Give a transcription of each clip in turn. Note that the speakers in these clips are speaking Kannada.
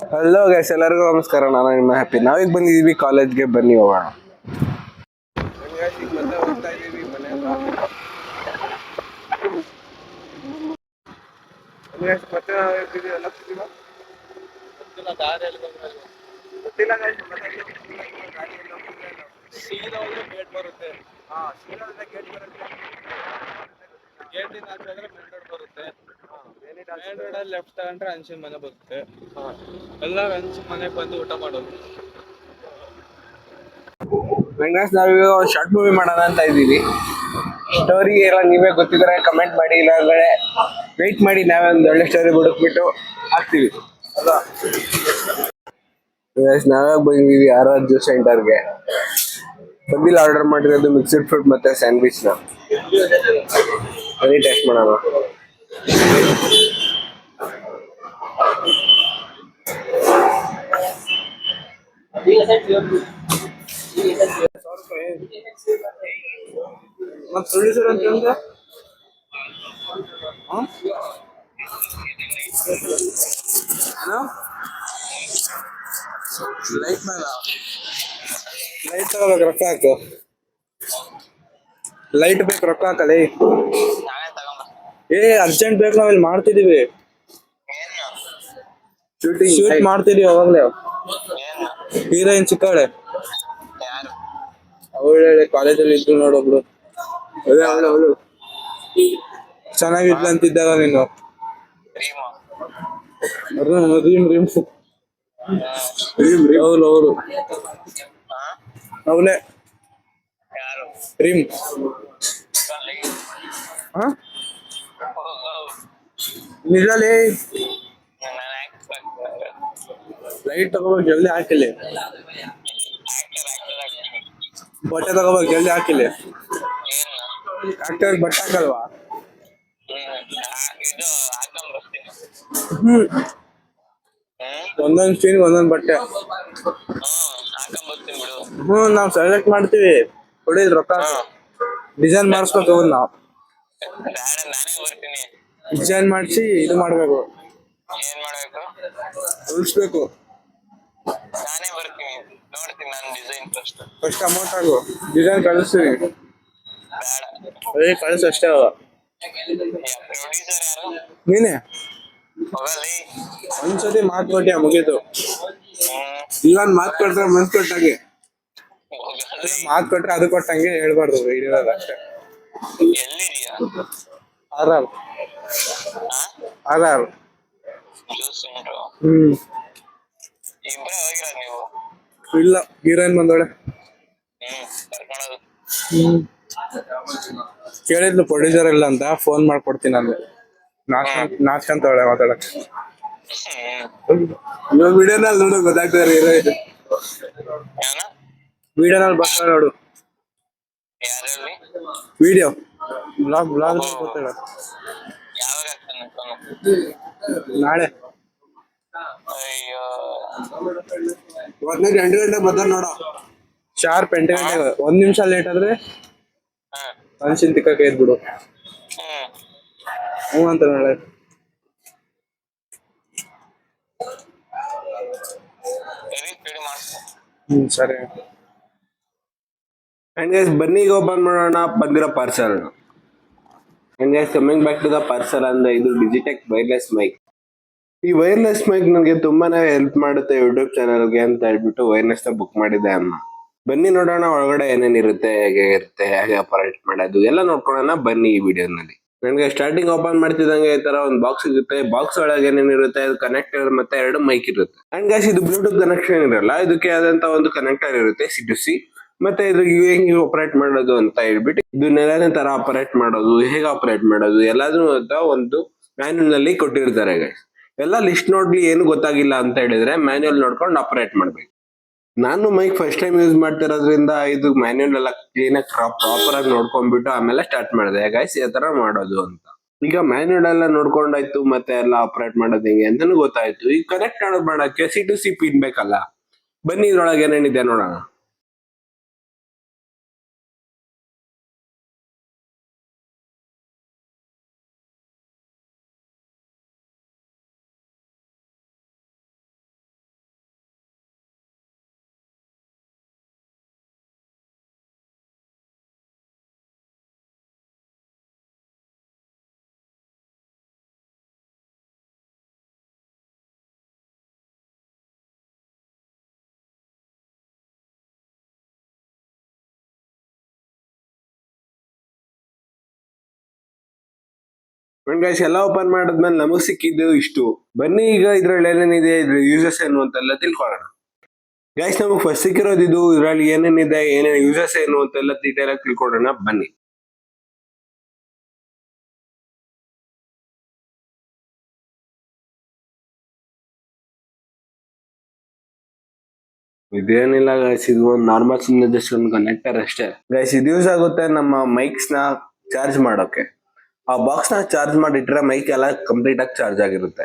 ಹಲೋ ಗೈಸ್, ಎಲ್ಲರಿಗೂ ನಮಸ್ಕಾರ. ನಾನು ನಿಮ್ಮ ಹ್ಯಾಪಿ. ನಾವೀಗ ಬಂದಿದ್ದೀವಿ ಕಾಲೇಜ್ಗೆ, ಬನ್ನಿ ಹೋಗೋಣ. ಈಗ ಮತ್ತೆ ಹೋಗ್ತಾ ಇದ್ದೀವಿ ಮನೆ ಹತ್ರ. ಮತ್ತೆ ನಾವು ಎಲ್ಲ ಗೊತ್ತಿಲ್ಲ, ದಾರಿಯಲ್ಲಿ ಗೊತ್ತಿಲ್ಲ ಸೀದಾ ಹೋದ್ರೆ ಗೇಟ್ ಬರುತ್ತೆ. ಸೀದಾ ಹೋದ್ರೆ ಗೇಟ್ ಬರುತ್ತೆ. ಗೇಟಿಂದ ಹಾಕಿದ್ರೆ ಮೇನ್ ರೋಡ್ ಬರುತ್ತೆ. ಮೇನ್ ರೋಡಲ್ಲಿ ಲೆಫ್ಟ್ ತಗೊಂಡ್ರೆ ಹಂಚಿನ ಮನೆ ಬರುತ್ತೆ. ಎಲ್ಲರೂ ಹಂಚಿನ ಮನೆಗೆ ಬಂದು ಊಟ ಮಾಡೋದು. ವೆಂಕಟೇಶ್, ನಾವೀಗ ಶಾರ್ಟ್ ಮೂವಿ ಮಾಡೋಣ ಅಂತ ಇದ್ದೀವಿ. ಸ್ಟೋರಿ ಎಲ್ಲ ನೀವೇ ಗೊತ್ತಿದ್ರೆ ಕಮೆಂಟ್ ಮಾಡಿ, ಇಲ್ಲಾಂದ್ರೆ ವೆಯ್ಟ್ ಮಾಡಿ, ನಾವೇ ಒಂದು ಒಳ್ಳೆ ಸ್ಟೋರಿ ಹುಡುಕ್ಬಿಟ್ಟು ಹಾಕ್ತೀವಿ. ಅಲ್ಲ ನಾವೇ ಬಂದಿದ್ದೀವಿ ಆರ್ ಜ್ಯೂಸ್ ಸೆಂಟರ್ಗೆ. ಬಂದಿಲ್ಲ, ಆರ್ಡರ್ ಮಾಡಿರೋದು ಮಿಕ್ಸ್ಡ್ ಫ್ರೂಟ್ ಮತ್ತೆ ಸ್ಯಾಂಡ್ವಿಚ್ನ. ಅದೇ ಟೇಸ್ಟ್ ಮಾಡೋಣ. ಮತ್ತೆ ಸುಳ್ಳು ಸರ್ ಅಂತ ಹೇಳಿದ್ರೆ ಲೈಟ್ ಮೇಲೆ ಲೈಟ್ ತಗೋಬೇಕು, ರೊಕ್ಕ ಹಾಕು. ಲೈಟ್ ಬೇಕು, ರೊಕ್ಕ ಹಾಕಲಿ. ಅರ್ಜೆಂಟ್ ಬೇಕು, ನಾವಿಲ್ಲಿ ಮಾಡ್ತಿದೀವಿ. ಶೂಟ್ ಮಾಡ್ತಿದೀವಿ ಅವಾಗ್ಲೇ. ಹೀರೋಯಿನ್ ಚಿಕ್ಕವಳೆ, ಅವಳು ಕಾಲೇಜಲ್ಲಿ ಇದ್ರು ನೋಡೊಬ್ಳು. ಅವಳು ಚೆನ್ನಾಗಿದ್ಲ ಅಂತಿದ್ದಾಗ ನೀನು. ರೀಮ್ ರೀಮ್ ಅವಳು ಅವಳೇ ರೀಮ್. ನಿಜಾಲೇ ಲೈಟ್ ತಗೋಬೇಕು, ಜಲ್ದಿ ಹಾಕಿಲಿ. ಬಟ್ಟೆ ತಗೋಬೇಕು, ಜಲ್ದಿ ಹಾಕಿಲಿ. ಆಕ್ಟರ್ ಬಟ್ಟೆ ಹಾಕಲ್ವಾ? ಒಂದೊಂದ್ ಸೀನ್ ಒಂದೊಂದ್ ಬಟ್ಟೆ. ನಾವ್ ಸೆಲೆಕ್ಟ್ ಮಾಡ್ತೀವಿ. ಹೊಡಿದ್ ರೊಕ್ಕ ಡಿಸೈನ್ ಮಾಡಿಸ್ಬೇಕು. ನಾವು ಡಿಸೈನ್ ಮಾಡಿಸಿ ಇದು ಮಾಡ್ಬೇಕು, ಉಳಿಸ್ಬೇಕು. ಫಸ್ಟ್ ಅಮೌಂಟ್ ಆಗು, ಡಿಸೈನ್ ಕಳಿಸ್ತೀವಿ. ಕಳಿಸ್ ಅಷ್ಟೇ. ನೀನೆ ಒಂದ್ಸತಿ ಮಾತು ಕೊಟ್ಟಿಯ, ಮುಗೀತು. ಇಲ್ಲೊಂದ್ ಮಾತು ಕೊಟ್ರೆ ಮನ್ಸ್ ಕೊಟ್ಟಾಗೆ. ಮಾತು ಕೊಟ್ರೆ ಅದು ಕೊಟ್ಟಂಗೆ ಹೇಳ್ಬಾರ್ದು ವಿಡಿಯೋದಾಗ ಅಷ್ಟೇ. ಆರ್ ಇಲ್ಲ, ಹೀರೋಯಿನ್ ಬಂದೋಳೆ. ಕೇಳಿದ್ಲು ಪ್ರೊಡ್ಯೂಸರ್ ಇಲ್ಲ ಅಂತ, ಫೋನ್ ಮಾಡ್ಕೊಡ್ತೀನಿ ಅಂದೆ. ನಾಚ್ಕಂತವಳೆ ಮಾತಾಡಕ್. ಇವಾಗ ವಿಡಿಯೋನಲ್ಲಿ ನೋಡು ಗೊತ್ತಾಗ್ತದೆ ಹೀರೋಯಿನ್. ವಿಡಿಯೋನಲ್ಲಿ ಬರ್ತಾಳೆ ನೋಡು. ವಿಡಿಯೋ ಬ್ಲಾಗ್ ಗೊತ್ತಾಗ ನಾಳೆ 2 ಗಂಟೆ ಬರ್ತಾನೆ ನೋಡ. ಶಾರ್ಪ್ 8 ಗಂಟೆಗೆ. 1 ನಿಮಿಷ ಲೇಟ್ ಆದ್ರೆ ಮನುಷ್ಯನ್ ತಿಕ್ಕಕ್ಕೆ ಇದ್ಬಿಡು. ಹ್ಞೂ ಅಂತ ನಾಳೆ. ಸರಿ. ಅಂಡ್ ಗೈಸ್, ಬನ್ನಿ ಈಗ ಓಪನ್ ಮಾಡೋಣ ಬಂದಿರೋ parcel. And guys, coming back to the parcel ಅಂದ್ರೆ ಇದು ಡಿಜಿಟೆಕ್ ವೈರ್ಲೆಸ್ ಮೈಕ್. ಈ ವೈರ್ಲೆಸ್ ಮೈಕ್ ನನಗೆ ತುಂಬಾನೇ ಹೆಲ್ಪ್ ಮಾಡುತ್ತೆ ಯೂಟ್ಯೂಬ್ ಚಾನಲ್ಗೆ ಅಂತ ಹೇಳ್ಬಿಟ್ಟು ವೈರ್ಲೆಸ್ ಬುಕ್ ಮಾಡಿದ್ದೆ ಅಮ್ಮ. ಬನ್ನಿ ನೋಡೋಣ ಒಳಗಡೆ ಏನೇನಿರುತ್ತೆ, ಹೇಗೆ ಇರುತ್ತೆ, ಹೇಗೆ ಆಪರೇಟ್ ಮಾಡೋದು ಎಲ್ಲ ನೋಡ್ಕೊಳ್ಳೋಣ ಬನ್ನಿ ಈ ವಿಡಿಯೋನಲ್ಲಿ. ನನಗೆ ಸ್ಟಾರ್ಟಿಂಗ್ ಓಪನ್ ಮಾಡ್ತಿದ್ದಂಗೆ ಈ ತರ ಒಂದು ಬಾಕ್ಸ್ ಇರುತ್ತೆ. ಬಾಕ್ಸ್ ಒಳಗೆ ಏನೇನಿರುತ್ತೆ, ಅದು ಕನೆಕ್ಟರ್ ಮತ್ತೆ 2 ಮೈಕ್ ಇರುತ್ತೆ. ಅಂಡ್ ಗೈಸ್, ಇದು ಬ್ಲೂಟೂತ್ ಕನೆಕ್ಷನ್ ಇರಲ್ಲ, ಇದಕ್ಕೆ ಆದಂತ ಒಂದು ಕನೆಕ್ಟರ್ ಇರುತ್ತೆ C2C. ಮತ್ತೆ ಇದು ಹೆಂಗೆ ಆಪರೇಟ್ ಮಾಡೋದು ಅಂತ ಹೇಳ್ಬಿಟ್ಟು, ಇದು ನೆಲದ ತರ ಆಪರೇಟ್ ಮಾಡೋದು, ಹೇಗೆ ಆಪರೇಟ್ ಮಾಡೋದು ಎಲ್ಲಾದ್ರೂ ಅಂತ ಒಂದು ಮ್ಯಾನ್ಯಲ್ ನಲ್ಲಿ ಕೊಟ್ಟಿರ್ತಾರೆ ಗೈಸ್. ಎಲ್ಲ ಲಿಸ್ಟ್ ನೋಡ್ಲಿ ಏನು ಗೊತ್ತಾಗಿಲ್ಲ ಅಂತ ಹೇಳಿದ್ರೆ ಮ್ಯಾನ್ಯಲ್ ನೋಡ್ಕೊಂಡು ಆಪರೇಟ್ ಮಾಡ್ಬೇಕು. ನಾನು ಮೈಕ್ ಫಸ್ಟ್ ಟೈಮ್ ಯೂಸ್ ಮಾಡ್ತಿರೋದ್ರಿಂದ ಇದು ಮ್ಯಾನ್ಯಲ್ ಎಲ್ಲ ಕ್ಲೀನ್ ಆಗಿ ಪ್ರಾಪರ್ ಆಗಿ ನೋಡ್ಕೊಂಡ್ಬಿಟ್ಟು ಆಮೇಲೆ ಸ್ಟಾರ್ಟ್ ಮಾಡಿದೆ ಗೈಸ್ ಯಾವ ತರ ಮಾಡೋದು ಅಂತ. ಈಗ ಮ್ಯಾನ್ಯಲ್ ಎಲ್ಲ ನೋಡ್ಕೊಂಡಾಯ್ತು, ಮತ್ತೆ ಎಲ್ಲ ಆಪರೇಟ್ ಮಾಡೋದು ಹೆಂಗೆ ಅಂತಾನು ಗೊತ್ತಾಯ್ತು. ಈಗ ಕನೆಕ್ಟ್ ಮಾಡಕ್ಕೆ C2C ಪಿನ್ ಬೇಕಲ್ಲ. ಬನ್ನಿ ಇದ್ರೊಳಗೆ ಏನೇನಿದೆ ನೋಡೋಣ. ಗೈಸ್ ಎಲ್ಲ ಓಪನ್ ಮಾಡಿದ್ಮೇಲೆ ನಮಗ್ ಸಿಕ್ಕಿದ್ದು ಇಷ್ಟು. ಬನ್ನಿ ಈಗ ಇದ್ರಲ್ಲಿ ಏನೇನಿದೆ, ಇದ್ರ ಯೂಸಸ್ ಏನು ಅಂತೆಲ್ಲ ತಿಳ್ಕೊಳ್ಳೋಣ. ಗೈಸ್ ನಮಗೆ ಫಸ್ಟ್ ಸಿಕ್ಕಿರೋದು ಇದು. ಇದ್ರಲ್ಲಿ ಏನೇನಿದೆ, ಏನೇನು ಯೂಸಸ್ ಏನು ಅಂತೆಲ್ಲ ಡೀಟೇಲ್ ಆಗಿ ತಿಳ್ಕೊಳ್ಳೋಣ ಬನ್ನಿ. ಇದೇನಿಲ್ಲ ಗೈಸ್, ಇದು ಒಂದು ನಾರ್ಮಲ್ ಸುಮ್ಮನೆ ಜಸ್ಟ್ ಒಂದು ಕನೆಕ್ಟರ್ ಅಷ್ಟೇ ಗೈಸ್. ಇದು ಯೂಸ್ ಆಗುತ್ತೆ ನಮ್ಮ ಮೈಕ್ಸ್ ನ ಚಾರ್ಜ್ ಮಾಡೋಕೆ. ಆ ಬಾಕ್ಸ್ ನ ಚಾರ್ಜ್ ಮಾಡಿಟ್ರೆ ಮೈಕ್ ಎಲ್ಲ ಕಂಪ್ಲೀಟ್ ಆಗಿ ಚಾರ್ಜ್ ಆಗಿರುತ್ತೆ.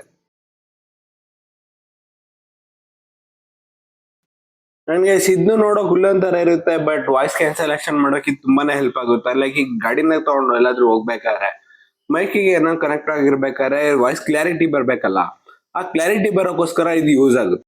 ನನ್ಗೆ ಇದನ್ನು ನೋಡೋಕ್ ಹುಲ್ಲನ್ ತರ ಇರುತ್ತೆ, ಬಟ್ ವಾಯ್ಸ್ ಕ್ಯಾನ್ಸಲೇಷನ್ ಮಾಡೋಕೆ ತುಂಬಾನೇ ಹೆಲ್ಪ್ ಆಗುತ್ತೆ. ಲೈಕ್ ಈಗ ಗಾಡಿನ ತಗೊಂಡು ಎಲ್ಲಾದ್ರೂ ಹೋಗ್ಬೇಕಾದ್ರೆ ಮೈಕಿಗೆ ಏನೋ ಕನೆಕ್ಟ್ ಆಗಿರ್ಬೇಕಾದ್ರೆ ವಾಯ್ಸ್ ಕ್ಲಾರಿಟಿ ಬರ್ಬೇಕಲ್ಲ, ಆ ಕ್ಲಾರಿಟಿ ಬರೋಕ್ಕೋಸ್ಕರ ಇದು ಯೂಸ್ ಆಗುತ್ತೆ.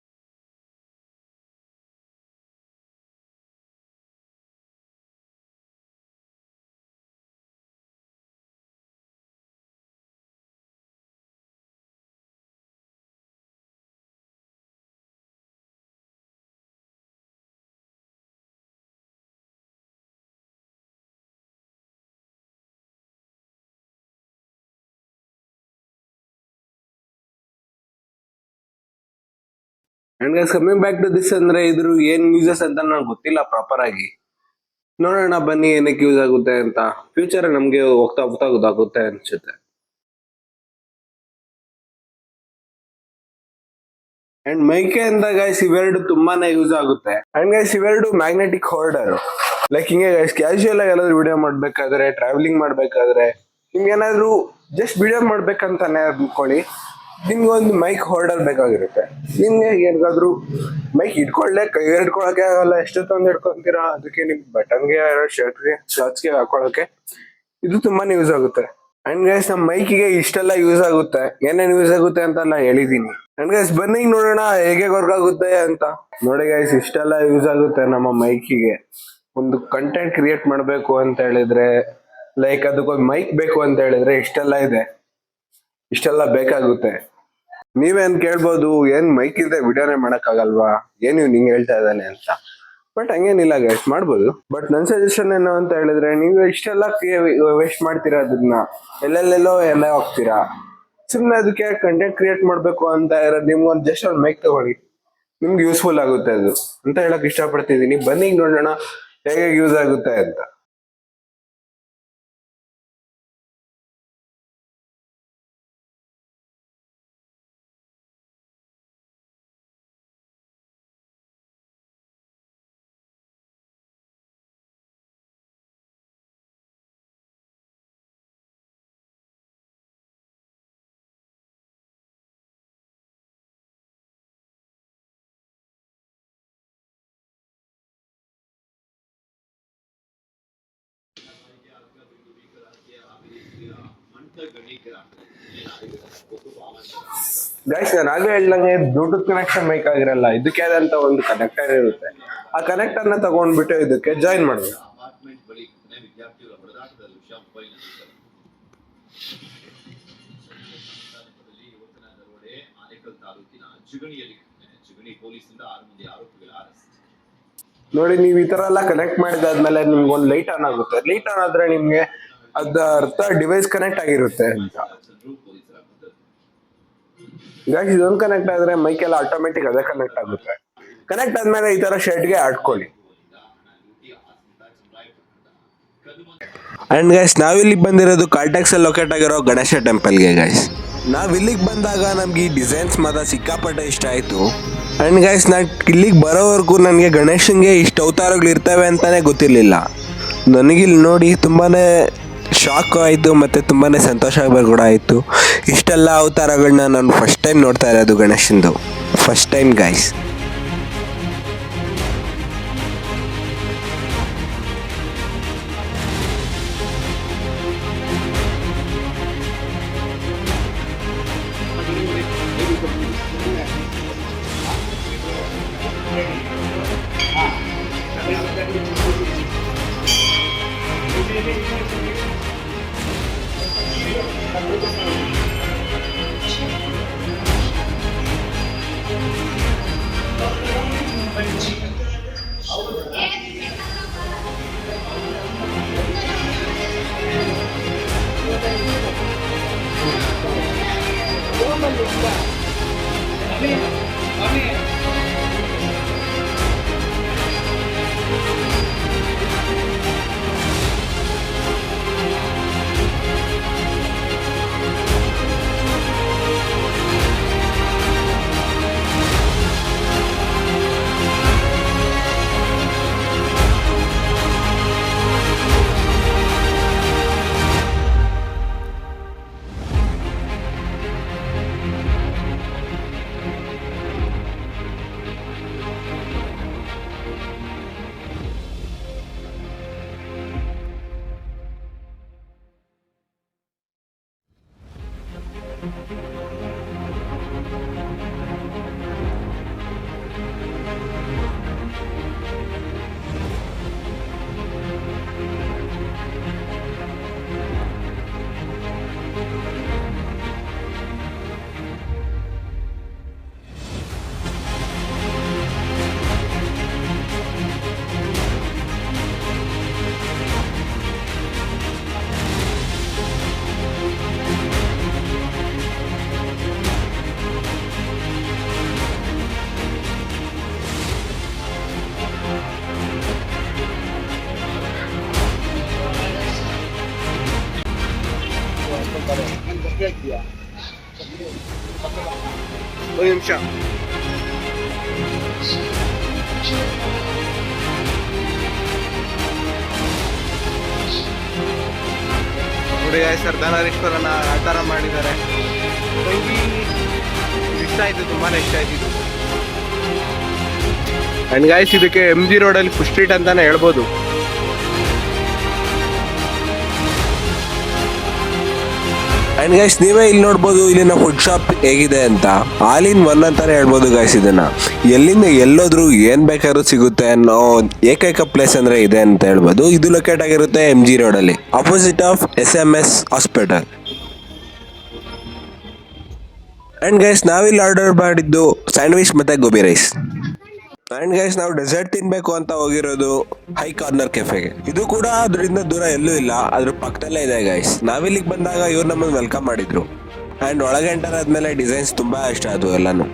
And guys coming back to this, ಅಂದ್ರೆ ಇದ್ರ ಏನ್ ಯೂಸಸ್ ಅಂತ ನಂಗೆ ಗೊತ್ತಿಲ್ಲ ಪ್ರಾಪರ್ ಆಗಿ. ನೋಡೋಣ ಬನ್ನಿ ಏನಕ್ಕೆ ಯೂಸ್ ಆಗುತ್ತೆ ಅಂತ. ಫ್ಯೂಚರ್ ನಮ್ಗೆ ಹೋಗ್ತಾ ಹೋಗ್ತಾ ಗೊತ್ತಾಗುತ್ತೆ ಅನ್ಸುತ್ತೆ. ಅಂಡ್ ಮೈಕೆ ಅಂತ ಗೈಸ್ ಇವೆರಡು ತುಂಬಾನೇ ಯೂಸ್ ಆಗುತ್ತೆ. ಅಂಡ್ ಗೈಸ್ ಇವೆರಡು ಮ್ಯಾಗ್ನೆಟಿಕ್ ಹೋಲ್ಡರ್. ಲೈಕ್ ಹಿಂಗೆ ಗೈಸ್ ಕ್ಯಾಶುಯಲ್ ಆಗಿ ಎಲ್ಲಾದ್ರೂ ವಿಡಿಯೋ ಮಾಡ್ಬೇಕಾದ್ರೆ, ಟ್ರಾವೆಲಿಂಗ್ ಮಾಡ್ಬೇಕಾದ್ರೆ, ನಿಮ್ಗೆ ಏನಾದ್ರು ಜಸ್ಟ್ ವಿಡಿಯೋ ಮಾಡ್ಬೇಕಂತಾನೆ ಅನ್ಕೊಳ್ಳಿ, ನಿಮ್ಗೆ ಒಂದು ಮೈಕ್ ಹೋಲ್ಡರ್ ಬೇಕಾಗಿರುತ್ತೆ. ನಿಮ್ಗೆ ಏನಾದ್ರು ಮೈಕ್ ಇಟ್ಕೊಳ್ಳೆ ಕೈ ಹಿಡ್ಕೊಳಕ್ಕೆ ಆಗಲ್ಲ, ಎಷ್ಟೊತ್ತೊಂದು ಹಿಡ್ಕೊಂತೀರಾ, ಅದಕ್ಕೆ ನಿಮ್ ಬಟನ್ಗೆ ಶರ್ಟ್ಗೆ ಶಾರ್ಟ್ಸ್ಗೆ ಹಾಕೊಳಕ್ಕೆ ಇದು ತುಂಬಾನೇ ಯೂಸ್ ಆಗುತ್ತೆ. ಅಂಡ್ ಗೈಸ್ ನಮ್ಮ ಮೈಕಿಗೆ ಇಷ್ಟೆಲ್ಲ ಯೂಸ್ ಆಗುತ್ತೆ. ಏನೇನ್ ಯೂಸ್ ಆಗುತ್ತೆ ಅಂತ ನಾ ಹೇಳಿದೀನಿ. ಅಂಡ್ ಗೈಸ್ ಬನ್ನಿ ನೋಡೋಣ ಹೇಗೆ ವರ್ಕ್ ಆಗುತ್ತೆ ಅಂತ. ನೋಡಿ ಗೈಸ್ ಇಷ್ಟೆಲ್ಲ ಯೂಸ್ ಆಗುತ್ತೆ ನಮ್ಮ ಮೈಕಿಗೆ. ಒಂದು ಕಂಟೆಂಟ್ ಕ್ರಿಯೇಟ್ ಮಾಡ್ಬೇಕು ಅಂತ ಹೇಳಿದ್ರೆ, ಲೈಕ್ ಅದಕ್ಕೊಂದು ಮೈಕ್ ಬೇಕು ಅಂತ ಹೇಳಿದ್ರೆ ಇಷ್ಟೆಲ್ಲ ಇದೆ, ಇಷ್ಟೆಲ್ಲ ಬೇಕಾಗುತ್ತೆ. ನೀವೇನ್ ಕೇಳ್ಬೋದು, ಏನ್ ಮೈಕ್ ಇಲ್ಲದೆ ವಿಡಿಯೋನೇ ಮಾಡಕ್ ಆಗಲ್ವಾ, ಏನ್ ಇವ್ ನಿಂಗೆ ಹೇಳ್ತಾ ಇದ್ದಾನೆ ಅಂತ. ಬಟ್ ಹಂಗೇನಿಲ್ಲ ಗೈಸ್, ಮಾಡ್ಬೋದು. ಬಟ್ ನನ್ ಸಜೆಷನ್ ಏನು ಅಂತ ಹೇಳಿದ್ರೆ, ನೀವು ಇಷ್ಟೆಲ್ಲ ವೇಸ್ಟ್ ಮಾಡ್ತೀರಾ, ಅದನ್ನ ಎಲ್ಲೆಲ್ಲೆಲ್ಲೋ ಎಲ್ಲ ಹೋಗ್ತೀರಾ. ಸುಮ್ನೆ ಅದಕ್ಕೆ ಕಂಟೆಂಟ್ ಕ್ರಿಯೇಟ್ ಮಾಡ್ಬೇಕು ಅಂತ ಇರೋದು, ನಿಮ್ಗೊಂದು ಜಸ್ಟ್ ಒಂದು ಮೈಕ್ ತಗೊಳ್ಳಿ, ನಿಮ್ಗೆ ಯೂಸ್ಫುಲ್ ಆಗುತ್ತೆ ಅದು ಅಂತ ಹೇಳಕ್ ಇಷ್ಟಪಡ್ತಿದ್ದೀನಿ. ಬನ್ನಿ ನೋಡೋಣ ಹೇಗೆ ಯೂಸ್ ಆಗುತ್ತೆ ಅಂತ. ಗೈಸ್ ನಾನು ಆಗಲೇ ಹೇಳ್ದಂಗೆ ಬ್ಲೂಟೂತ್ ಕನೆಕ್ಷನ್ ಮೈಕ್ ಆಗಿರಲ್ಲ, ಇದಕ್ಕೆ ಆದಂತ ಒಂದು ಕನೆಕ್ಟರ್ ಇರುತ್ತೆ. ಆ ಕನೆಕ್ಟರ್ ನ ತಗೊಂಡ್ಬಿಟ್ಟು ಇದಕ್ಕೆ ಜಾಯಿನ್ ಮಾಡಬೇಕು. ನೋಡಿ ನೀವು ಈ ತರ ಎಲ್ಲ ಕನೆಕ್ಟ್ ಮಾಡಿದಾದ್ಮೇಲೆ ನಿಮ್ಗೆ ಒಂದು ಲೈಟ್ ಆನ್ ಆಗುತ್ತೆ. ಲೈಟ್ ಆನ್ ಆದ್ರೆ ನಿಮ್ಗೆ ಅದ ಅರ್ಥ ಡಿವೈಸ್ ಕನೆಕ್ಟ್ ಆಗಿರುತ್ತೆ ಅಂತ. ಗಾಯ್ಸ್ ಇದೊಂದು ಕನೆಕ್ಟ್ ಆದ್ರೆ ಮೈಕ್ ಎಲ್ಲ ಆಟೋಮೆಟಿಕ್ ಅದೇ ಕನೆಕ್ಟ್ ಆಗುತ್ತೆ. ಕನೆಕ್ಟ್ ಆದ್ಮೇಲೆ ಈ ತರ ಶರ್ಟ್ಗೆ ಆಡ್ಕೊಳ್ಳಿ. ಅಂಡ್ ಗೈಸ್ ನಾವಿಲ್ಲಿ ಬಂದಿರೋದು ಕಾಲ್ಟೆಕ್ಸ್ ಅಲ್ಲಿ ಲೊಕೇಟ್ ಆಗಿರೋ ಗಣೇಶ ಟೆಂಪಲ್ಗೆ. ಗೈಸ್ ನಾವ್ ಇಲ್ಲಿಗೆ ಬಂದಾಗ ನಮ್ಗೆ ಈ ಡಿಸೈನ್ಸ್ ಮಾತ್ರ ಸಿಕ್ಕಾಪಟ್ಟೆ ಇಷ್ಟ ಆಯ್ತು. ಅಂಡ್ ಗೈಸ್ ನಾನು ಇಲ್ಲಿಗೆ ಬರೋವರೆಗೂ ನನಗೆ ಗಣೇಶನ್ಗೆ ಇಷ್ಟು ಅವತಾರಗಳು ಇರ್ತವೆ ಅಂತಾನೆ ಗೊತ್ತಿರಲಿಲ್ಲ. ನನಗಿಲ್ಲಿ ನೋಡಿ ತುಂಬಾನೇ ಶಾಕ್ ಆಯಿತು ಮತ್ತು ತುಂಬಾ ಸಂತೋಷ ಕೂಡ ಆಯಿತು. ಇಷ್ಟೆಲ್ಲ ಅವತಾರಗಳನ್ನ ನಾನು ಫಸ್ಟ್ ಟೈಮ್ ನೋಡ್ತಾ ಇರೋದು ಗಣೇಶಂದು, ಫಸ್ಟ್ ಟೈಮ್ ಗೈಸ್. ನಿಮಿಷ. ನೋಡಿ ಸರ್ದಾನರೇಶ್ವರನ ಆ ಥರ ಮಾಡಿದ್ದಾರೆ. ಇಷ್ಟ ಆಯ್ತು, ತುಂಬಾನೇ ಇಷ್ಟ ಆಯ್ತು ಇದು. ಅಂಡ್ ಗಾಯ್ಸ್ ಇದಕ್ಕೆ MG ರೋಡಲ್ಲಿ ಫುಡ್ ಸ್ಟ್ರೀಟ್ ಅಂತಾನೆ ಹೇಳ್ಬೋದು. ಅಂಡ್ ಗೈಸ್ ನೀವೇ ಇಲ್ಲಿ ನೋಡ್ಬೋದು ಇಲ್ಲಿನ ಫುಡ್ ಶಾಪ್ ಹೇಗಿದೆ ಅಂತ. ಆಲ್ ಇನ್ ಒನ್ ಅಂತಾನೆ ಹೇಳ್ಬೋದು ಗೈಸ್ ಇದನ್ನ. ಎಲ್ಲಿಂದ ಎಲ್ಲೋದ್ರು ಏನ್ ಬೇಕಾದ್ರೂ ಸಿಗುತ್ತೆ ಅನ್ನೋ ಏಕೈಕ ಪ್ಲೇಸ್ ಅಂದ್ರೆ ಇದೆ ಅಂತ ಹೇಳ್ಬೋದು. ಇದು ಲೊಕೇಟ್ ಆಗಿರುತ್ತೆ MG ರೋಡಲ್ಲಿ, opposite of SMS hospital. And guys ನಾವಿಲ್ಲಿ ಆರ್ಡರ್ ಮಾಡಿದ್ದು ಸ್ಯಾಂಡ್ವಿಚ್ ಮತ್ತೆ ಗೋಬಿ ರೈಸ್. ಅಂಡ್ ಗೈಸ್ ನಾವು ಡೆಸರ್ಟ್ ತಿನ್ಬೇಕು ಅಂತ ಹೋಗಿರೋದು ಹೈ ಕಾರ್ನರ್ ಕೆಫೆಗೆ. ಇದು ಕೂಡ ಅದರಿಂದ ದೂರ ಎಲ್ಲೂ ಇಲ್ಲ, ಅದ್ರ ಪಕ್ಕದಲ್ಲೇ ಇದೆ ಗೈಸ್. ನಾವಿಲ್ಲಿಗೆ ಬಂದಾಗ ಇವ್ರು ನಮ್ಮನ್ನು ವೆಲ್ಕಮ್ ಮಾಡಿದ್ರು. ಅಂಡ್ ಒಳಗೆ ಎಂಟರ್ ಆದ್ಮೇಲೆ ಡಿಸೈನ್ಸ್ ತುಂಬಾ ಇಷ್ಟ ಆದವು ಎಲ್ಲಾನು.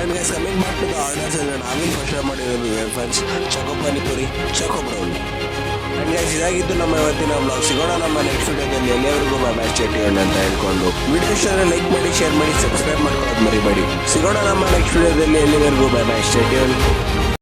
And guys, coming back to the orders, ನಾವಿಲ್ಲಿ ಫಸ್ಟ್ ಮಾಡಿರೋದು wafers, ಚೊಕೋ panipuri, ಚೊಕೋ brown. And guys ಇದಾಗಿತ್ತು ನಮ್ಮ ಇವತ್ತಿನ ಬ್ಲಾಗ್. ಸಿಗೋಣ ನಮ್ಮ ನೆಕ್ಸ್ಟ್ ವಿಡಿಯೋದಲ್ಲಿ. ಎಲ್ಲಿವರೆಗೂ ಬಾಯ್ ಬಾಯ್, ಸ್ಟೇ ಟ್ಯೂನ್ಡ್ ಅಂತ ಹೇಳ್ಕೊಂಡು ವಿಡಿಯೋ ಇಷ್ಟ ಲೈಕ್ ಮಾಡಿ, ಶೇರ್ ಮಾಡಿ, ಸಬ್ಸ್ಕ್ರೈಬ್ ಮಾಡ್ಕೊಳ್ಳೋದು ಮರಿಬೇಡಿ. ಸಿಗೋಣ ನಮ್ಮ ನೆಕ್ಸ್ಟ್ ವಿಡಿಯೋದಲ್ಲಿ. ಎಲ್ಲಿವರೆಗೂ ಬಾಯ್ ಬಾಯ್, ಸ್ಟೇ ಟ್ಯೂನ್ಡ್.